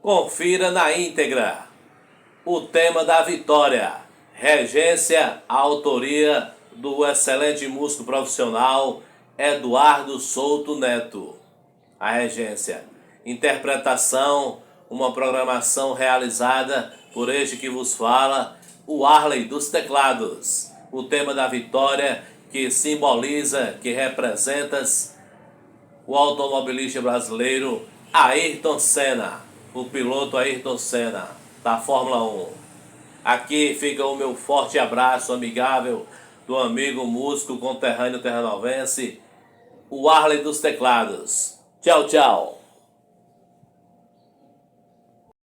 Confira na íntegra o tema da vitória. Regência, autoria do excelente músico profissional Eduardo Souto Neto. A regência, interpretação, uma programação realizada por este que vos fala, o Arley dos teclados. O tema da vitória que simboliza, que representa o automobilista brasileiro Ayrton Senna, o piloto Ayrton Senna da Fórmula 1. Aqui fica o meu forte abraço amigável do amigo músico conterrâneo terranovense, o Arley dos teclados. Tchau, tchau.